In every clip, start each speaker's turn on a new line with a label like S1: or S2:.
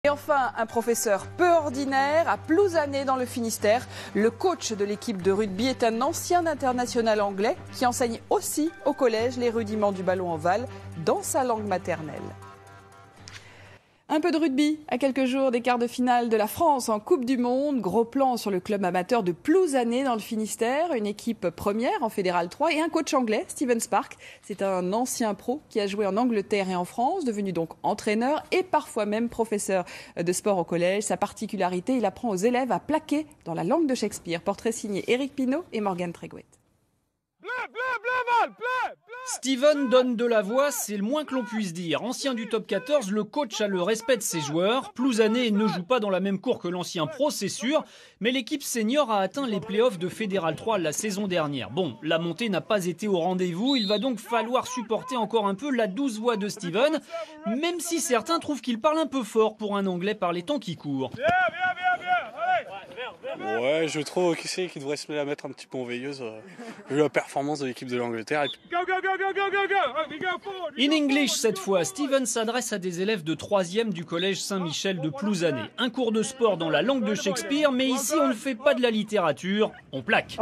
S1: Et enfin, un professeur peu ordinaire à Plouzané dans le Finistère. Le coach de l'équipe de rugby est un ancien international anglais qui enseigne aussi au collège les rudiments du ballon ovale dans sa langue maternelle. Un peu de rugby à quelques jours des quarts de finale de la France en Coupe du Monde. Gros plan sur le club amateur de Plouzané dans le Finistère, une équipe première en Fédéral 3 et un coach anglais, Steven Spark. C'est un ancien pro qui a joué en Angleterre et en France, devenu donc entraîneur et parfois même professeur de sport au collège. Sa particularité, il apprend aux élèves à plaquer dans la langue de Shakespeare. Portrait signé Éric Pinault et Morgane Tréguet.
S2: Steven donne de la voix, c'est le moins que l'on puisse dire. Ancien du top 14, le coach a le respect de ses joueurs. Plouzané ne joue pas dans la même cour que l'ancien pro, c'est sûr. Mais l'équipe senior a atteint les playoffs de Fédéral 3 la saison dernière. Bon, la montée n'a pas été au rendez-vous. Il va donc falloir supporter encore un peu la douce voix de Steven. Même si certains trouvent qu'il parle un peu fort pour un Anglais par les temps qui courent.
S3: Ouais, je trouve qu'il devrait se la mettre un petit peu en veilleuse vu la performance de l'équipe de l'Angleterre.
S2: In English cette fois, Steven s'adresse à des élèves de 3e du collège Saint-Michel de Plouzané. Un cours de sport dans la langue de Shakespeare, mais ici on ne fait pas de la littérature, on plaque.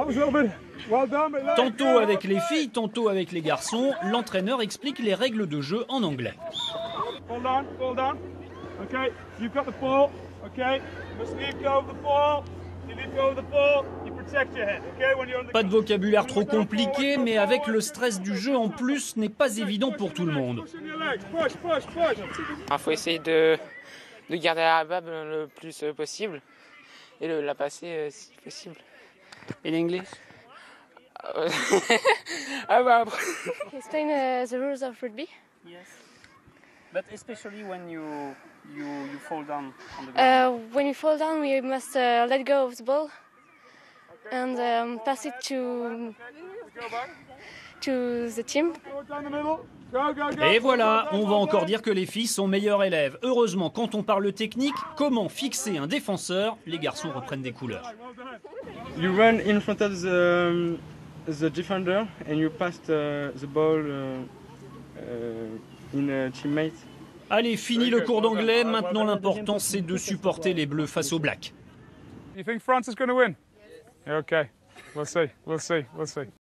S2: Tantôt avec les filles, tantôt avec les garçons, l'entraîneur explique les règles de jeu en anglais.
S4: Okay, you've got the ball. Okay, you must leave go of the ball. You leave go of the ball. You protect your head. Okay, when you're on the.
S2: Pas de vocabulaire trop compliqué, mais avec le stress du jeu en plus, n'est pas évident pour tout le monde.
S5: Il faut essayer de garder la balle le plus possible et la passer si possible.
S2: In English?
S6: Explain the rules of rugby.
S2: Yes. But especially when you fall down on the ground.
S6: When we fall down, we must let go of the ball and pass it to the team.
S2: Et voilà, on va encore dire que les filles sont meilleures élèves. Heureusement, quand on parle technique, comment fixer un défenseur, les garçons reprennent des couleurs.
S7: You run in front of the defender and you pass the ball in a teammate.
S2: Allez, fini le cours d'anglais. Maintenant, l'important, c'est de supporter les Bleus face aux Blacks.
S4: You think France is going to win? Okay, we'll see.